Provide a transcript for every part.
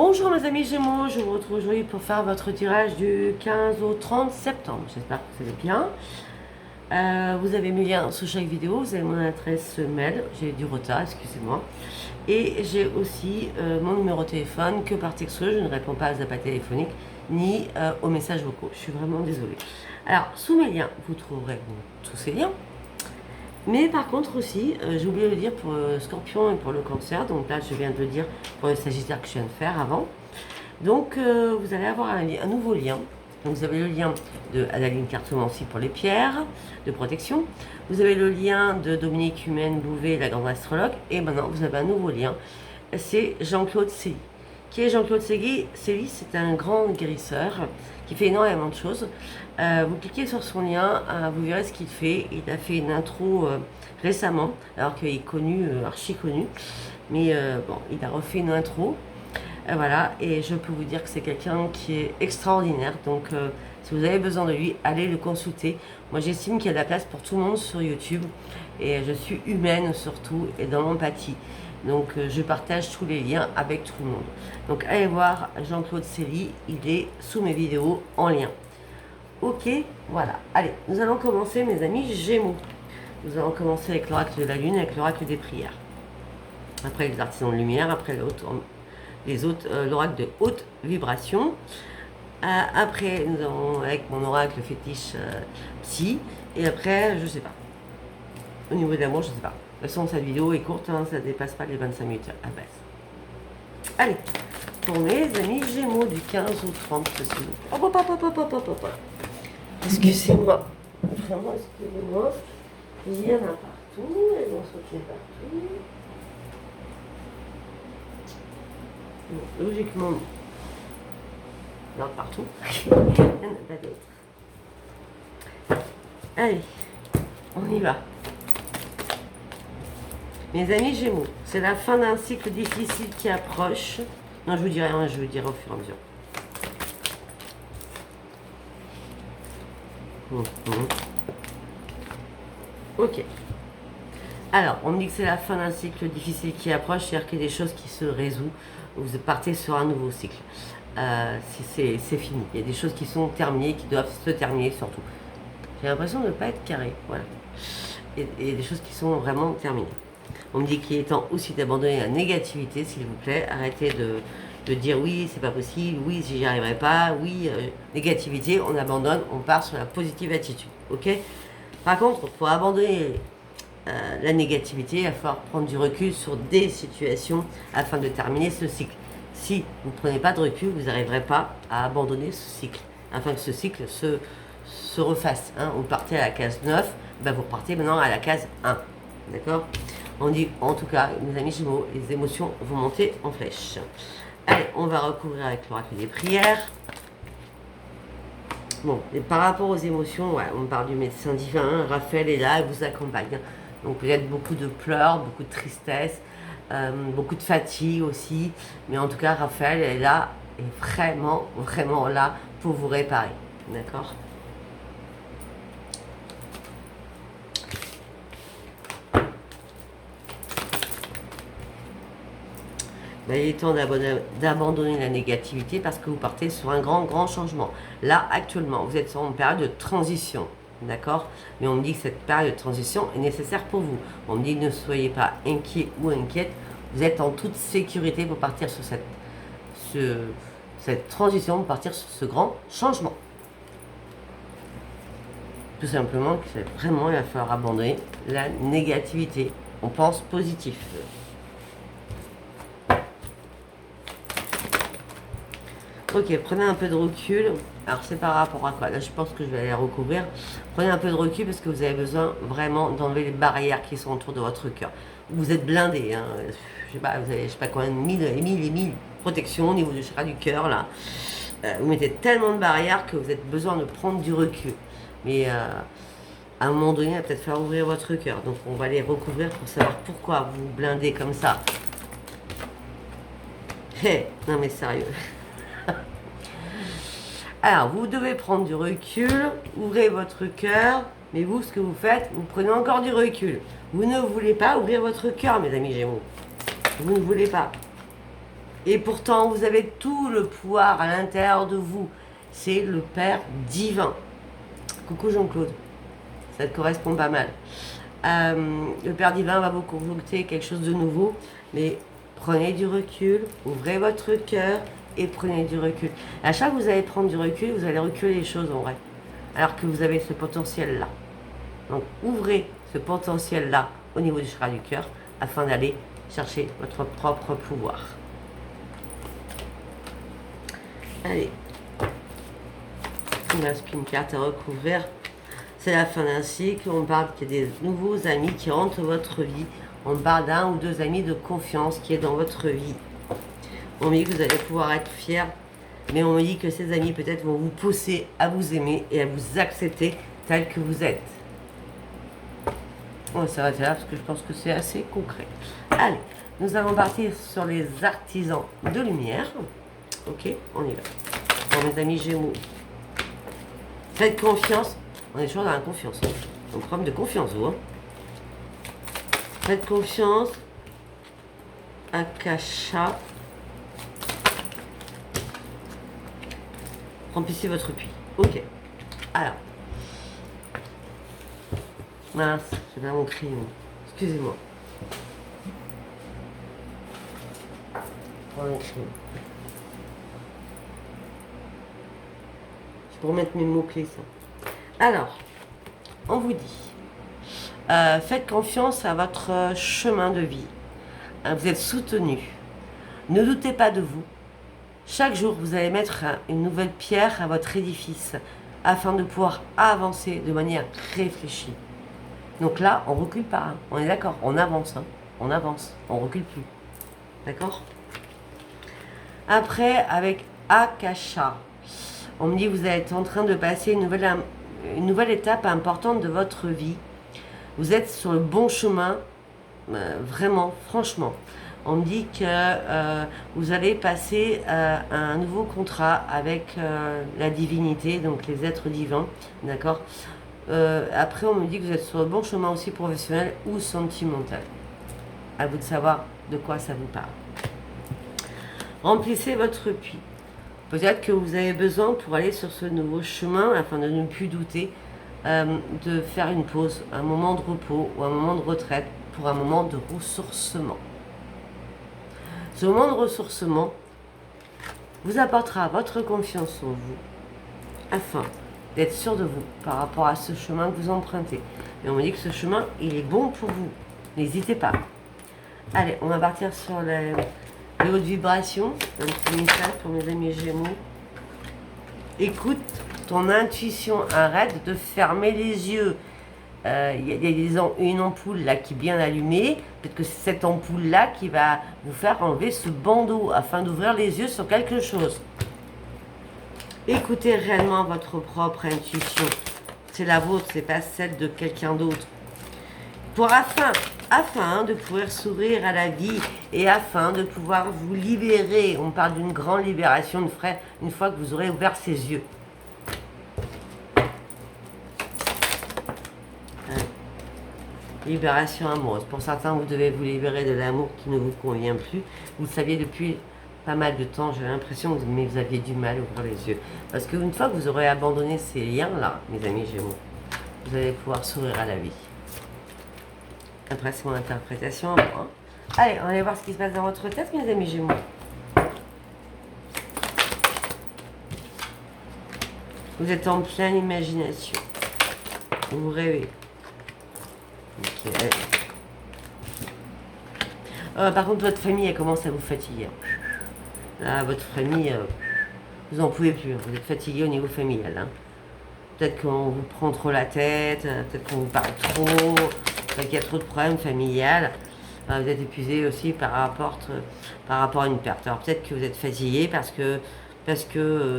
Bonjour mes amis Gémeaux, je vous retrouve aujourd'hui pour faire votre tirage du 15 au 30 septembre. J'espère que vous allez bien. Vous avez mes liens sous chaque vidéo, vous avez mon adresse mail, j'ai du retard, excusez-moi. Et j'ai aussi mon numéro de téléphone que par texto, je ne réponds pas aux appels téléphoniques ni aux messages vocaux. Je suis vraiment désolée. Alors, sous mes liens, vous trouverez tous ces liens. Mais par contre aussi, j'ai oublié de le dire pour le Scorpion et pour le Cancer. Donc là, je viens de le dire pour le Sagittaire que je viens de faire avant. Donc vous allez avoir un nouveau lien. Donc vous avez le lien de Adaline Cartomancie pour les pierres de protection. Vous avez le lien de Dominique Humaine Bouvet, la grande astrologue. Et maintenant, vous avez un nouveau lien. C'est Jean-Claude Célie. Qui est Jean-Claude Célie? C'est un grand guérisseur qui fait énormément de choses. Vous cliquez sur son lien, vous verrez ce qu'il fait. Il a fait une intro récemment, alors qu'il est connu, archi connu. Mais bon, il a refait une intro. Voilà, et je peux vous dire que c'est quelqu'un qui est extraordinaire. Donc, si vous avez besoin de lui, allez le consulter. Moi, j'estime qu'il y a de la place pour tout le monde sur YouTube. Et je suis humaine surtout, et dans l'empathie. Donc, je partage tous les liens avec tout le monde. Donc, allez voir Jean-Claude Célie. Il est sous mes vidéos en lien. Ok, voilà. Allez, nous allons commencer, mes amis Gémeaux. Nous allons commencer avec l'oracle de la Lune, avec l'oracle des prières. Après, les artisans de lumière. Après, l'oracle de haute vibration. Après, nous avons avec mon oracle fétiche psy. Et après, je sais pas. Au niveau de l'amour, je sais pas. De toute façon, cette vidéo est courte, hein, ça ne dépasse pas les 25 minutes à base. Allez, pour mes amis Gémeaux du 15 au 30, ceci. Hop, hop, hop, hop, hop, hop, hop. Excusez-moi. Vraiment, excusez-moi. Il y en a partout, elles vont sauter partout. Bon, logiquement, il y en a partout. Il n'y en a pas d'autres. Allez, on y va. Mes amis Gémeaux, c'est la fin d'un cycle difficile qui approche. Non, je vous dirai rien, je vous dirai au fur et à mesure. Ok. Alors, on me dit que c'est la fin d'un cycle difficile qui approche, c'est-à-dire qu'il y a des choses qui se résolvent. Vous partez sur un nouveau cycle. C'est fini. Il y a des choses qui sont terminées, qui doivent se terminer surtout. J'ai l'impression de ne pas être carré. Voilà. Et des choses qui sont vraiment terminées. On me dit qu'il est temps aussi d'abandonner la négativité, s'il vous plaît. Arrêtez de dire oui, c'est pas possible, oui, j'y arriverai pas, oui, négativité, on abandonne, on part sur la positive attitude. Ok? Par contre, pour abandonner la négativité, il va falloir prendre du recul sur des situations afin de terminer ce cycle. Si vous ne prenez pas de recul, vous n'arriverez pas à abandonner ce cycle, afin que ce cycle se refasse. Hein. Vous partez à la case 9, ben vous repartez maintenant à la case 1. D'accord? On dit, en tout cas, mes amis Gémeaux, les émotions vont monter en flèche. Allez, on va recouvrir avec l'oracle des prières. Bon, et par rapport aux émotions, ouais, on parle du médecin divin, Raphaël est là, il vous accompagne. Donc peut-être beaucoup de pleurs, beaucoup de tristesse, beaucoup de fatigue aussi. Mais en tout cas, Raphaël est là, est vraiment, vraiment là pour vous réparer. D'accord ? Ben, il est temps d'abandonner la négativité parce que vous partez sur un grand changement. Là, actuellement, vous êtes sur une période de transition. D'accord? Mais on me dit que cette période de transition est nécessaire pour vous. On me dit ne soyez pas inquiet ou inquiète. Vous êtes en toute sécurité pour partir sur cette transition, pour partir sur ce grand changement. Tout simplement, que vraiment, il va falloir abandonner la négativité. On pense positif. Ok, prenez un peu de recul. Alors, c'est par rapport à quoi? Là, je pense que je vais aller recouvrir. Prenez un peu de recul parce que vous avez besoin vraiment d'enlever les barrières qui sont autour de votre cœur. Vous êtes blindé, hein. Je sais pas, vous avez, je sais pas combien, 1000 protections au niveau du chakra du cœur, là. Vous mettez tellement de barrières que vous avez besoin de prendre du recul. Mais à un moment donné, il va peut-être falloir ouvrir votre cœur. Donc, on va les recouvrir pour savoir pourquoi vous vous blindez comme ça. Hey, non mais sérieux. Alors, vous devez prendre du recul, ouvrez votre cœur, mais vous, ce que vous faites, vous prenez encore du recul. Vous ne voulez pas ouvrir votre cœur, mes amis Gémeaux. Vous ne voulez pas. Et pourtant, vous avez tout le pouvoir à l'intérieur de vous. C'est le Père divin. Coucou Jean-Claude. Ça te correspond pas mal. Le Père divin va vous concocter quelque chose de nouveau. Mais prenez du recul. Ouvrez votre cœur et prenez du recul. À chaque fois que vous allez prendre du recul, vous allez reculer les choses en vrai. Alors que vous avez ce potentiel-là. Donc ouvrez ce potentiel-là au niveau du chakra du cœur afin d'aller chercher votre propre pouvoir. Allez. On a une carte à recouvrir. C'est la fin d'un cycle. On parle qu'il y a des nouveaux amis qui rentrent dans votre vie. On parle d'un ou deux amis de confiance qui est dans votre vie. On me dit que vous allez pouvoir être fiers. Mais on me dit que ces amis peut-être vont vous pousser à vous aimer et à vous accepter tel que vous êtes. On va s'arrêter là parce que je pense que c'est assez concret. Allez, nous allons partir sur les artisans de lumière. Ok, on y va. Pour mes amis Gémeaux. Faites confiance. On est toujours dans la confiance. Hein. Donc, problème de confiance, vous. Hein. Faites confiance. Akasha. Remplissez votre puits. Ok. Alors. Mince, j'ai pas mon crayon. Excusez-moi. Prends un crayon. Je peux remettre mes mots-clés, ça. Alors, on vous dit, faites confiance à votre chemin de vie. Vous êtes soutenu. Ne doutez pas de vous. Chaque jour, vous allez mettre une nouvelle pierre à votre édifice afin de pouvoir avancer de manière réfléchie. Donc là, on ne recule pas. Hein. On est d'accord, on avance. Hein. On avance, on ne recule plus. D'accord? Après, avec Akasha, on me dit que vous êtes en train de passer une nouvelle étape importante de votre vie. Vous êtes sur le bon chemin, vraiment, franchement. On me dit que vous allez passer un nouveau contrat avec la divinité, donc les êtres divins, d'accord. Après, on me dit que vous êtes sur le bon chemin aussi professionnel ou sentimental. À vous de savoir de quoi ça vous parle. Remplissez votre puits. Peut-être que vous avez besoin pour aller sur ce nouveau chemin, afin de ne plus douter, de faire une pause, un moment de repos ou un moment de retraite pour un moment de ressourcement. Ce moment de ressourcement vous apportera votre confiance en vous afin d'être sûr de vous par rapport à ce chemin que vous empruntez. Et on me dit que ce chemin, il est bon pour vous. N'hésitez pas. Allez, on va partir sur les hautes vibrations. Un petit message pour mes amis Gémeaux. Écoute ton intuition, arrête de fermer les yeux. Il y a une ampoule là qui est bien allumée. Peut-être que c'est cette ampoule là qui va vous faire enlever ce bandeau afin d'ouvrir les yeux sur quelque chose. Écoutez réellement votre propre intuition. C'est la vôtre, c'est pas celle de quelqu'un d'autre. Afin de pouvoir sourire à la vie et afin de pouvoir vous libérer. On parle d'une grande libération de frère une fois que vous aurez ouvert ses yeux. Libération amoureuse. Pour certains, vous devez vous libérer de l'amour qui ne vous convient plus. Vous le saviez depuis pas mal de temps, j'ai l'impression que vous aviez du mal à ouvrir les yeux. Parce qu'une fois que vous aurez abandonné ces liens-là, mes amis Gémeaux, vous allez pouvoir sourire à la vie. Après, c'est mon interprétation. Hein. Allez, on va aller voir ce qui se passe dans votre tête, mes amis Gémeaux. Vous êtes en pleine imagination. Vous rêvez. Ok. Par contre, votre famille, elle commence à vous fatiguer. Là, votre famille, vous n'en pouvez plus. Vous êtes fatigué au niveau familial. Hein. Peut-être qu'on vous prend trop la tête, peut-être qu'on vous parle trop, peut-être qu'il y a trop de problèmes familiales. Vous êtes épuisé aussi par rapport à une perte. Alors peut-être que vous êtes fatigué parce que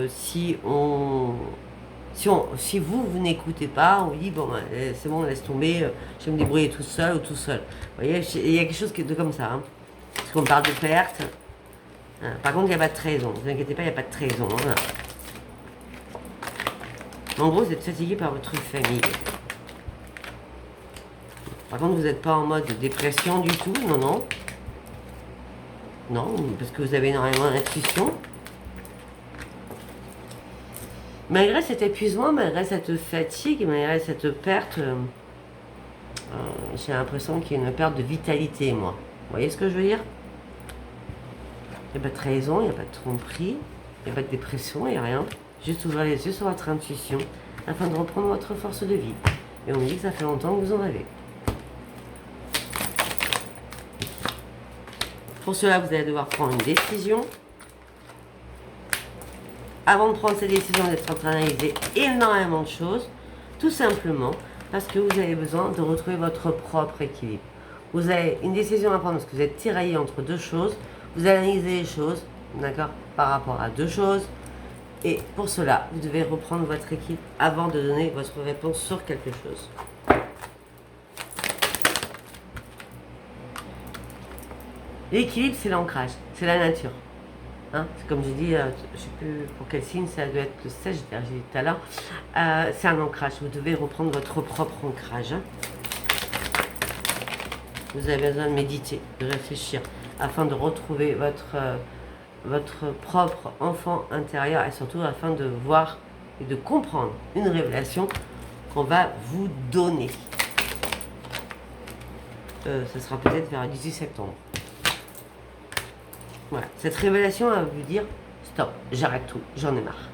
si vous n'écoutez pas, on vous dit, bon, c'est bon, laisse tomber, je vais me débrouiller tout seul ou tout seul. Vous voyez, il y a quelque chose de comme ça. Hein. Parce qu'on parle de perte. Par contre, il n'y a pas de trahison. Ne vous inquiétez pas, il n'y a pas de trahison. Hein. En gros, vous êtes fatigué par votre famille. Par contre, vous n'êtes pas en mode dépression du tout, non, non. Non, parce que vous avez énormément d'intuition. Malgré cet épuisement, malgré cette fatigue, malgré cette perte, j'ai l'impression qu'il y a une perte de vitalité, moi. Vous voyez ce que je veux dire? Il n'y a pas de trahison, il n'y a pas de tromperie, il n'y a pas de dépression, il n'y a rien. Juste ouvrir les yeux sur votre intuition afin de reprendre votre force de vie. Et on me dit que ça fait longtemps que vous en avez. Pour cela, vous allez devoir prendre une décision. Avant de prendre cette décision, vous êtes en train d'analyser énormément de choses, tout simplement parce que vous avez besoin de retrouver votre propre équilibre. Vous avez une décision à prendre parce que vous êtes tiraillé entre deux choses. Vous analysez les choses, d'accord, par rapport à deux choses. Et pour cela, vous devez reprendre votre équilibre avant de donner votre réponse sur quelque chose. L'équilibre, c'est l'ancrage, c'est la nature. Hein, c'est comme j'ai dit, je ne sais plus pour quel signe, ça doit être le Sagittaire, j'ai dit tout à l'heure. C'est un ancrage, vous devez reprendre votre propre ancrage. Hein. Vous avez besoin de méditer, de réfléchir, afin de retrouver votre propre enfant intérieur et surtout afin de voir et de comprendre une révélation qu'on va vous donner. Ça sera peut-être vers le 18 septembre. Voilà. Cette révélation va vous dire stop, j'arrête tout, j'en ai marre.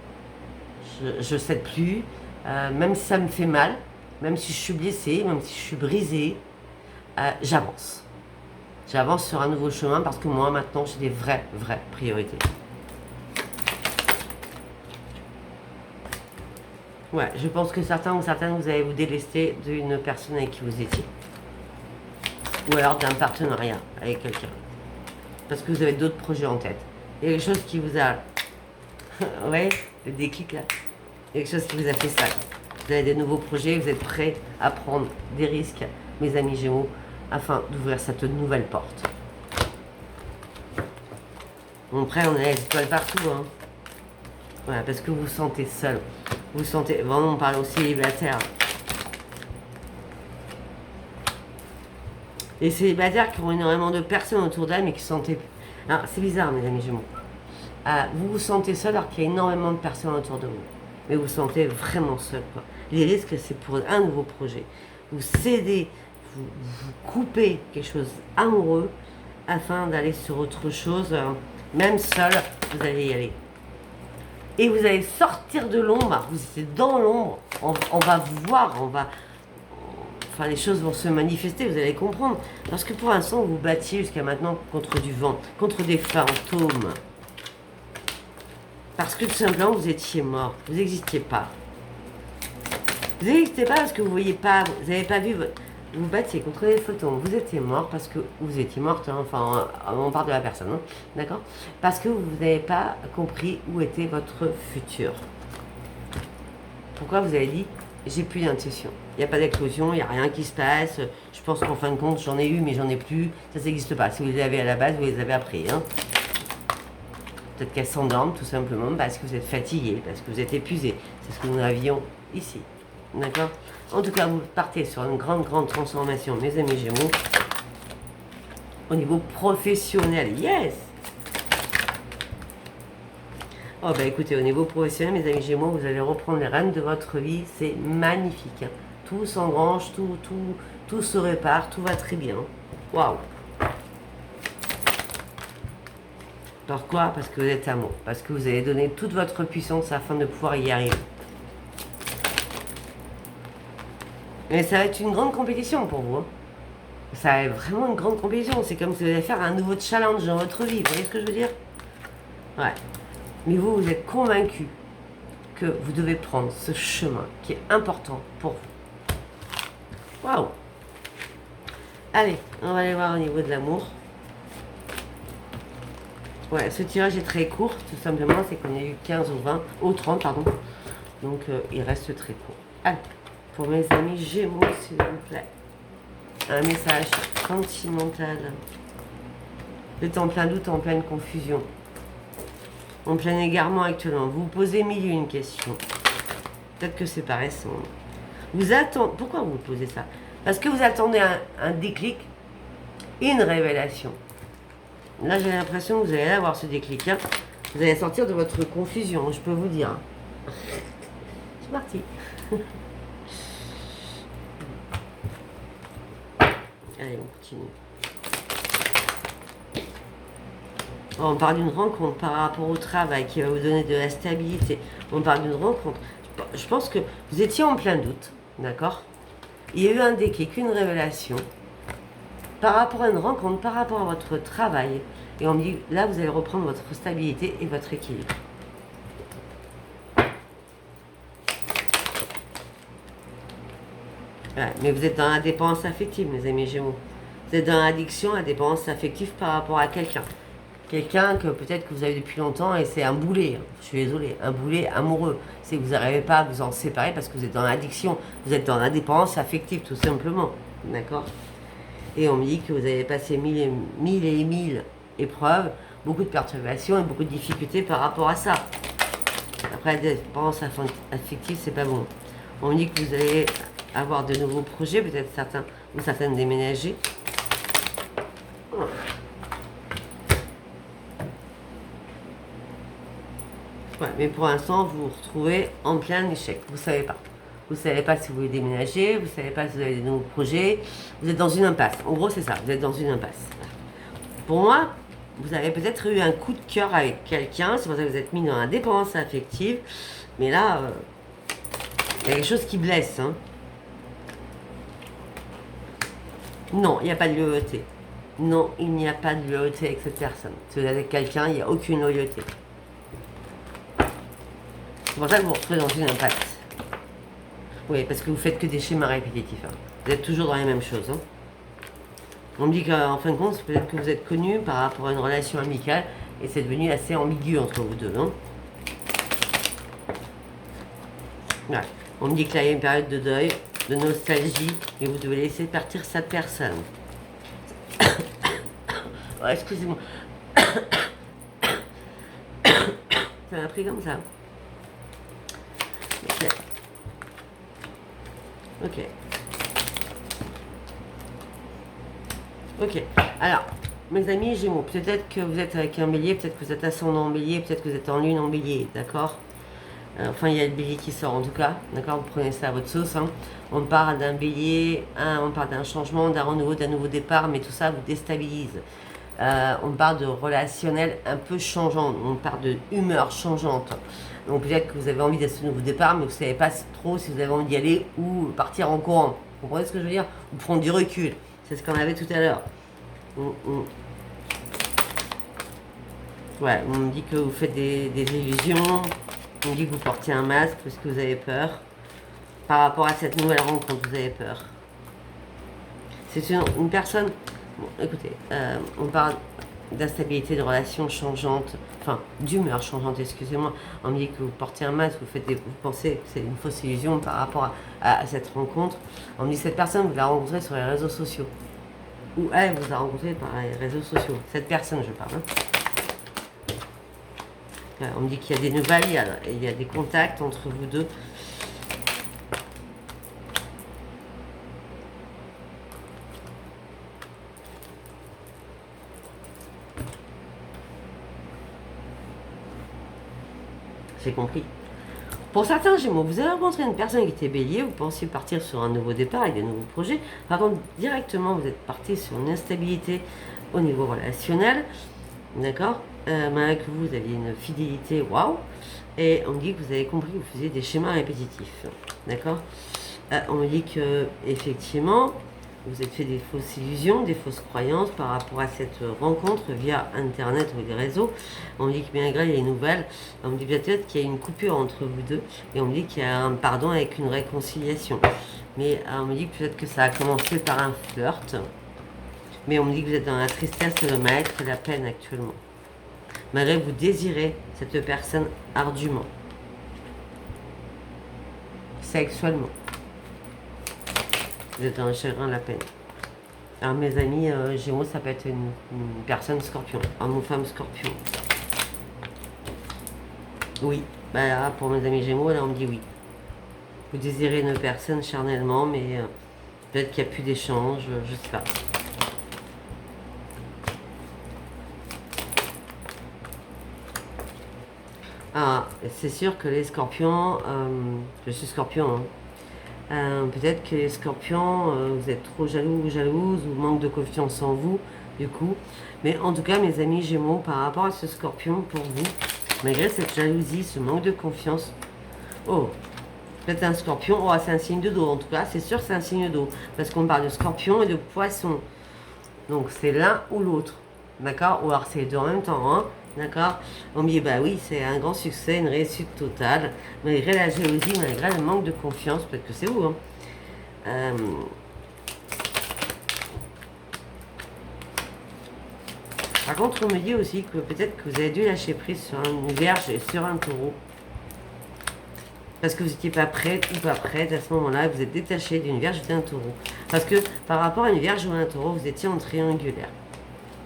Je ne cède plus, même si ça me fait mal, même si je suis blessée, même si je suis brisée, j'avance. J'avance sur un nouveau chemin parce que moi maintenant j'ai des vraies priorités. Ouais, je pense que certains ou certaines vous allez vous délester d'une personne avec qui vous étiez. Ou alors d'un partenariat avec quelqu'un. Parce que vous avez d'autres projets en tête. Il y a quelque chose qui vous a... ouais, le déclic là. Il y a quelque chose qui vous a fait ça. Vous avez des nouveaux projets, vous êtes prêts à prendre des risques, mes amis Gémeaux, afin d'ouvrir cette nouvelle porte. Bon, après, on a les étoiles partout. Hein. Voilà, parce que vous vous sentez seul. Vous vous sentez... Vraiment, on parle aussi célibataire. Les célibataires qui ont énormément de personnes autour d'elles mais qui se sentaient... Alors, c'est bizarre, mes amis Gémeaux. Vous vous sentez seul alors qu'il y a énormément de personnes autour de vous. Mais vous vous sentez vraiment seul, quoi. Les risques, c'est pour un nouveau projet. Vous cédez, vous coupez quelque chose amoureux afin d'aller sur autre chose. Même seul, vous allez y aller. Et vous allez sortir de l'ombre. Vous étiez dans l'ombre. On va vous voir, Enfin, les choses vont se manifester, vous allez comprendre. Parce que pour l'instant, vous battiez jusqu'à maintenant contre du vent, contre des fantômes. Parce que tout simplement, vous étiez mort. Vous n'existiez pas. Vous n'existez pas parce que vous ne voyez pas, vous n'avez pas vu, vous battiez contre des fantômes. Vous étiez mort parce que vous étiez morte, hein, enfin, on parle de la personne, hein, d'accord? Parce que vous n'avez pas compris où était votre futur. Pourquoi vous avez dit j'ai plus d'intuition. Il n'y a pas d'éclosion, il n'y a rien qui se passe. Je pense qu'en fin de compte, j'en ai eu, mais j'en ai plus. Ça n'existe pas. Si vous les avez à la base, vous les avez après. Hein. Peut-être qu'elles s'endorment tout simplement parce que vous êtes fatigué, parce que vous êtes épuisé. C'est ce que nous avions ici. D'accord? En tout cas, vous partez sur une grande transformation, mes amis Gémeaux. Au niveau professionnel, yes! Oh bah écoutez, au niveau professionnel, mes amis Gémeaux, vous allez reprendre les rênes de votre vie, c'est magnifique. Hein. Tout s'engrange, tout se répare, tout va très bien. Waouh! Pourquoi? Parce que vous êtes amour, parce que vous allez donner toute votre puissance afin de pouvoir y arriver. Mais ça va être une grande compétition pour vous. Hein. Ça va être vraiment une grande compétition. C'est comme si vous allez faire un nouveau challenge dans votre vie. Vous voyez ce que je veux dire? Ouais. Mais vous, vous êtes convaincu que vous devez prendre ce chemin qui est important pour vous. Waouh! Allez, on va aller voir au niveau de l'amour. Ouais, ce tirage est très court, tout simplement, c'est qu'on a eu 15 ou 20, ou 30, pardon. Donc, il reste très court. Allez, pour mes amis Gémeaux, s'il vous plaît. Un message sentimental. Vous êtes en plein doute, en pleine confusion. En plein égarement actuellement. Vous vous posez mille et une questions. Peut-être que c'est pas récent. Vous attendez... Pourquoi vous vous posez ça? Parce que vous attendez un déclic, une révélation. Là, j'ai l'impression que vous allez avoir ce déclic. Hein. Vous allez sortir de votre confusion, je peux vous dire. C'est parti. Allez, on continue. On parle d'une rencontre par rapport au travail qui va vous donner de la stabilité. On parle d'une rencontre. Je pense que vous étiez en plein doute, d'accord? Il y a eu un déclic, une révélation par rapport à une rencontre, par rapport à votre travail. Et on me dit, là, vous allez reprendre votre stabilité et votre équilibre. Ouais, mais vous êtes dans la dépendance affective, mes amis Gémeaux. Vous êtes dans l'addiction à la dépendance affective par rapport à quelqu'un. Quelqu'un que peut-être que vous avez depuis longtemps et c'est un boulet, je suis désolée, un boulet amoureux. C'est que vous n'arrivez pas à vous en séparer parce que vous êtes dans l'addiction, vous êtes dans la dépendance affective tout simplement. D'accord? Et on me dit que vous avez passé mille épreuves, beaucoup de perturbations et beaucoup de difficultés par rapport à ça. Après, la dépendance affective, c'est pas bon. On me dit que vous allez avoir de nouveaux projets, peut-être certains ou certaines déménager. Ouais, mais pour l'instant, vous vous retrouvez en plein échec. Vous ne savez pas. Vous ne savez pas si vous voulez déménager, vous ne savez pas si vous avez des nouveaux projets. Vous êtes dans une impasse. En gros, c'est ça, vous êtes dans une impasse. Pour moi, vous avez peut-être eu un coup de cœur avec quelqu'un, c'est pour ça que vous êtes mis dans la dépendance affective. Mais là, il y a quelque chose qui blesse. Hein. Non, il n'y a pas de loyauté. Non, il n'y a pas de loyauté avec cette personne. Si vous êtes avec quelqu'un, il n'y a aucune loyauté. C'est pour ça que vous vous retrouvez dans une impasse. Oui, parce que vous faites que des schémas répétitifs. Hein. Vous êtes toujours dans les mêmes choses. Hein. On me dit qu'en fin de compte, peut-être que vous êtes connus par rapport à une relation amicale et c'est devenu assez ambigu entre vous deux. Hein. Ouais. On me dit que là, il y a une période de deuil, de nostalgie et vous devez laisser partir cette personne. Oh, excusez-moi. Ça m'a pris comme ça. Ok. Ok. Alors, mes amis Gémeaux, peut-être que vous êtes avec un bélier, peut-être que vous êtes ascendant en bélier, peut-être que vous êtes en lune en bélier, d'accord? Enfin, il y a le bélier qui sort en tout cas, d'accord? Vous prenez ça à votre sauce. Hein. On parle d'un bélier, on parle d'un changement, d'un renouveau, d'un nouveau départ, mais tout ça vous déstabilise. On parle de relationnel un peu changeant, on parle de humeur changeante. Donc peut-être que vous avez envie d'être ce nouveau départ, mais vous ne savez pas trop si vous avez envie d'y aller ou partir en courant. Vous comprenez ce que je veux dire? Ou prendre du recul. C'est ce qu'on avait tout à l'heure. Ouais, on me dit que vous faites des illusions. On me dit que vous portez un masque parce que vous avez peur. Par rapport à cette nouvelle rencontre, vous avez peur. C'est une personne... Bon, écoutez, on parle d'instabilité, de relations changeantes, enfin d'humeur changeante, excusez-moi. On me dit que vous portez un masque, vous pensez que c'est une fausse illusion par rapport à cette rencontre. On me dit que cette personne, vous la rencontrez sur les réseaux sociaux. Ou elle vous a rencontré par les réseaux sociaux. Cette personne, je parle. Hein. On me dit qu'il y a des nouvelles, il y a des contacts entre vous deux. J'ai compris. Pour certains Gémeaux, vous avez rencontré une personne qui était bélier, vous pensiez partir sur un nouveau départ avec des nouveaux projets. Par contre, directement, vous êtes parti sur une instabilité au niveau relationnel. D'accord? Malgré que vous aviez une fidélité, waouh! Et on me dit que vous avez compris que vous faisiez des schémas répétitifs. D'accord? On me dit que, effectivement, vous avez fait des fausses illusions, des fausses croyances par rapport à cette rencontre via Internet ou les réseaux. On me dit que malgré les nouvelles, on me dit peut-être qu'il y a une coupure entre vous deux et on me dit qu'il y a un pardon avec une réconciliation. Mais on me dit que peut-être que ça a commencé par un flirt. Mais on me dit que vous êtes dans la tristesse, le mal-être et la peine actuellement. Malgré que vous désirez cette personne ardument. Sexuellement. Vous êtes dans le chagrin, la peine. Alors mes amis Gémeaux, ça peut être une personne scorpion, homme ou femme scorpion. Oui, bah là, pour mes amis Gémeaux, là on me dit oui. Vous désirez une personne charnellement, mais peut-être qu'il n'y a plus d'échange, je sais pas. Ah, c'est sûr que les scorpions, je suis scorpion, hein. Peut-être que les scorpions, vous êtes trop jaloux ou jalouse ou manque de confiance en vous, du coup. Mais en tout cas, mes amis Gémeaux, par rapport à ce scorpion, pour vous, malgré cette jalousie, ce manque de confiance, oh, peut-être un scorpion, oh, c'est un signe de dos, en tout cas, c'est sûr c'est un signe d'eau, parce qu'on parle de scorpion et de poisson. Donc c'est l'un ou l'autre, d'accord? Ou alors c'est les deux en même temps, hein? D'accord? On me dit, bah oui, c'est un grand succès, une réussite totale, malgré la jalousie, malgré le manque de confiance, peut-être que c'est vous, hein? Par contre, on me dit aussi que peut-être que vous avez dû lâcher prise sur une vierge et sur un taureau. Parce que vous n'étiez pas prête ou pas prête à ce moment-là, vous êtes détaché d'une vierge et d'un taureau. Parce que par rapport à une vierge ou à un taureau, vous étiez en triangulaire.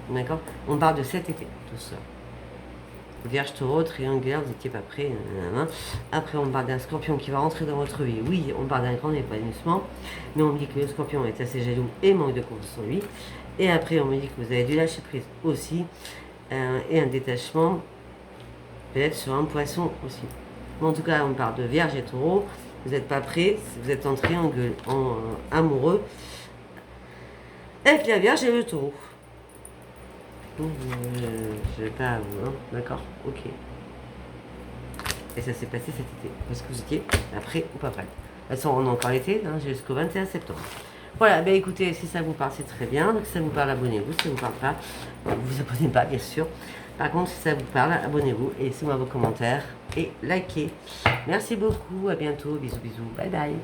D'accord? On parle de cet été, tout ça. Vierge, taureau, triangulaire, vous n'étiez pas prêt. Après, on parle d'un scorpion qui va rentrer dans votre vie. Oui, on parle d'un grand épanouissement. Mais on me dit que le scorpion est assez jaloux et manque de confiance en lui. Et après, on me dit que vous avez dû lâcher prise aussi. Et un détachement, peut-être sur un poisson aussi. Mais en tout cas, on parle de vierge et taureau. Vous n'êtes pas prêts, vous êtes en triangle, en amoureux. Avec la vierge et le taureau. Je vais pas à vous, hein. D'accord? Ok. Et ça s'est passé cet été. Est-ce que vous étiez après ou pas prêt? De toute façon, on a encore l'été, hein, jusqu'au 21 septembre. Voilà, ben écoutez, si ça vous parle, c'est très bien. Donc, si ça vous parle, abonnez-vous. Si ça vous parle pas, vous abonnez pas, bien sûr. Par contre, si ça vous parle, abonnez-vous et laissez-moi vos commentaires et likez. Merci beaucoup, à bientôt. Bisous, bisous. Bye bye.